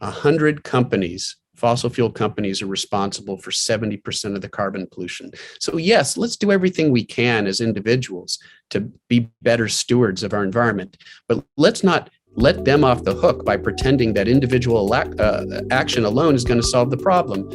100 companies, fossil fuel companies, are responsible for 70% of the carbon pollution. So yes, let's do everything we can as individuals to be better stewards of our environment, but let's not let them off the hook by pretending that individual action alone is going to solve the problem.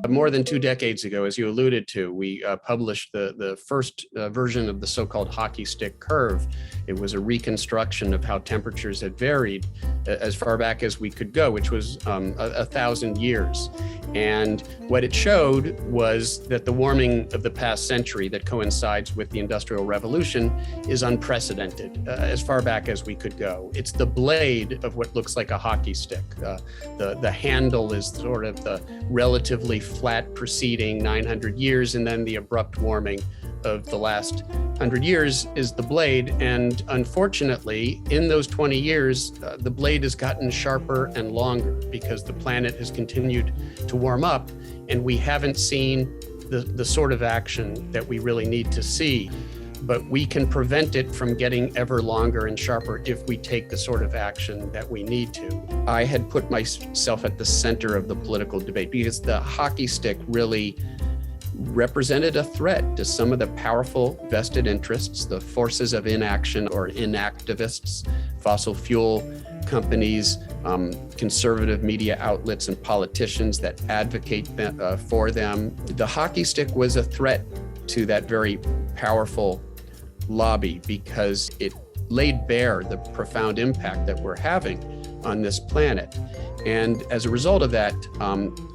More than 2 decades ago, as you alluded to, we published the first version of the so-called hockey stick curve. It was a reconstruction of how temperatures had varied as far back as we could go, which was 1,000 years. And what it showed was that the warming of the past century that coincides with the Industrial Revolution is unprecedented as far back as we could go. It's the blade of what looks like a hockey stick. The handle is sort of the relatively flat preceding 900 years, and then the abrupt warming of the last 100 years is the blade. And unfortunately, in those 20 years, the blade has gotten sharper and longer because the planet has continued to warm up, and we haven't seen the sort of action that we really need to see. But we can prevent it from getting ever longer and sharper if we take the sort of action that we need to. I had put myself at the center of the political debate because the hockey stick really represented a threat to some of the powerful vested interests, the forces of inaction or inactivists, fossil fuel companies, conservative media outlets, and politicians that advocate for them. The hockey stick was a threat to that very powerful lobby because it laid bare the profound impact that we're having on this planet. And as a result of that,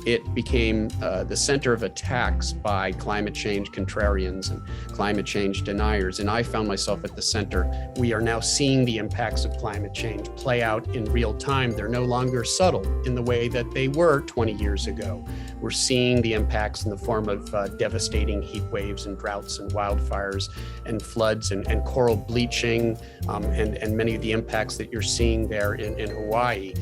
it became the center of attacks by climate change contrarians and climate change deniers. And I found myself at the center. We are now seeing the impacts of climate change play out in real time. They're no longer subtle in the way that they were 20 years ago. We're seeing the impacts in the form of devastating heat waves and droughts and wildfires and floods and coral bleaching and many of the impacts that you're seeing there in Hawaii.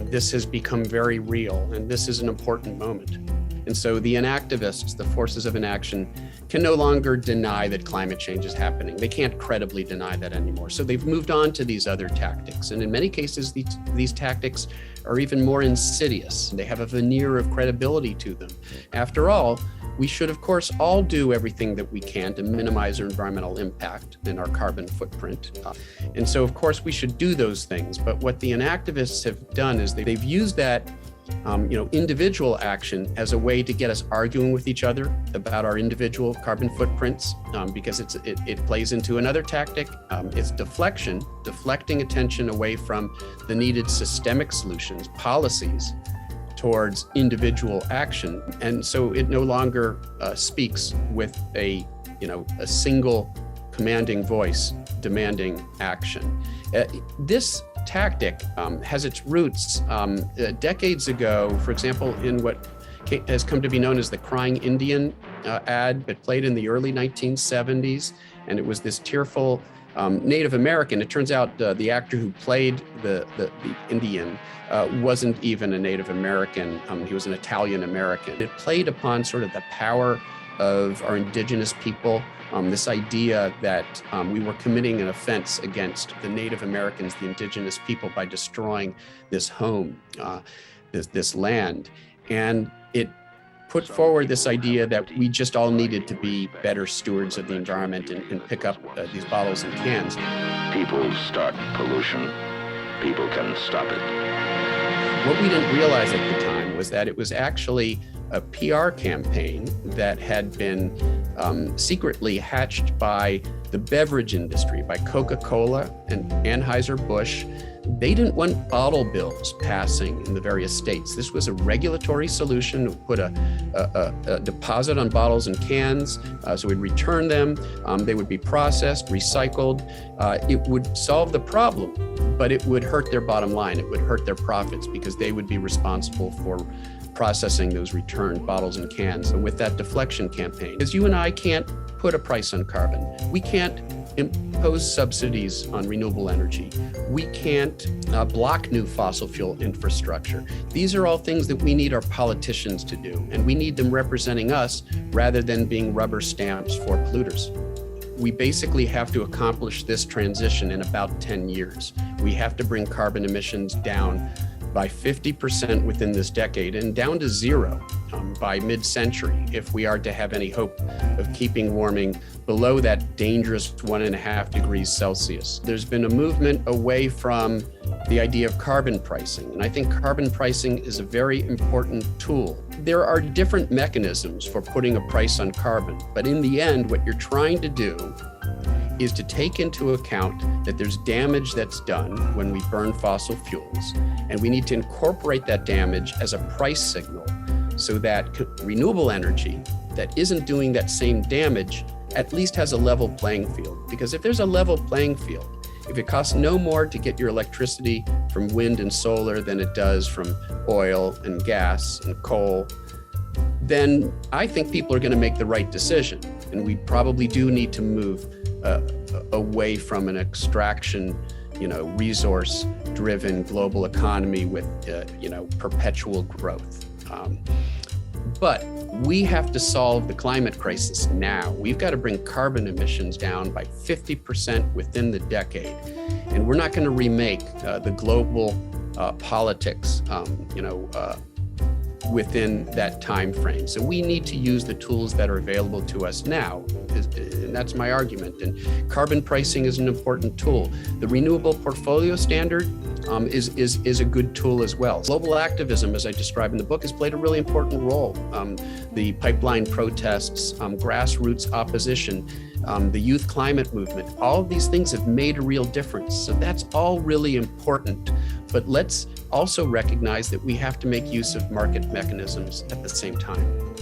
This has become very real, and this is an important moment. And so the inactivists, the forces of inaction, can no longer deny that climate change is happening. They can't credibly deny that anymore. So they've moved on to these other tactics. And in many cases, these tactics are even more insidious. They have a veneer of credibility to them. After all, we should, of course, all do everything that we can to minimize our environmental impact and our carbon footprint. And so, of course, we should do those things. But what the inactivists have done is they've used that individual action as a way to get us arguing with each other about our individual carbon footprints, because it plays into another tactic. It's deflecting attention away from the needed systemic solutions, policies, towards individual action. And so it no longer speaks with a single commanding voice demanding action. This tactic has its roots decades ago, for example, in what has come to be known as the Crying Indian ad that played in the early 1970s. And it was this tearful Native American. It turns out the actor who played the Indian wasn't even a Native American. He was an Italian American. It played upon sort of the power of our indigenous people, this idea that we were committing an offense against the Native Americans, the indigenous people, by destroying this home, this land. And it put forward this idea that we just all needed to be better stewards of the environment and pick up these bottles and cans. People start pollution. People can stop it. What we didn't realize at the time was that it was actually a PR campaign that had been secretly hatched by the beverage industry, by Coca-Cola and Anheuser-Busch. They didn't want bottle bills passing in the various states. This was a regulatory solution to put a deposit on bottles and cans, so we'd return them. They would be processed, recycled. It would solve the problem, but it would hurt their bottom line. It would hurt their profits because they would be responsible for processing those returned bottles and cans. And with that deflection campaign, because you and I can't put a price on carbon, we can't impose subsidies on renewable energy, we can't block new fossil fuel infrastructure. These are all things that we need our politicians to do, and we need them representing us rather than being rubber stamps for polluters. we basically have to accomplish this transition in about 10 years. We have to bring carbon emissions down by 50% within this decade and down to zero by mid-century if we are to have any hope of keeping warming below that dangerous 1.5 degrees Celsius. There's been a movement away from the idea of carbon pricing, and I think carbon pricing is a very important tool. There are different mechanisms for putting a price on carbon, but in the end, what you're trying to do is to take into account that there's damage that's done when we burn fossil fuels, and we need to incorporate that damage as a price signal so that renewable energy that isn't doing that same damage at least has a level playing field. Because if there's a level playing field, if it costs no more to get your electricity from wind and solar than it does from oil and gas and coal, then I think people are going to make the right decision. And we probably do need to move away from an extraction, resource-driven global economy with, perpetual growth. But we have to solve the climate crisis now. We've got to bring carbon emissions down by 50% within the decade. And we're not going to remake the global politics, within that time frame. So we need to use the tools that are available to us now. And that's my argument. And carbon pricing is an important tool. The renewable portfolio standard is a good tool as well. Global activism, as I describe in the book, has played a really important role. The pipeline protests, grassroots opposition, the youth climate movement, all of these things have made a real difference. So that's all really important. But let's also recognize that we have to make use of market mechanisms at the same time.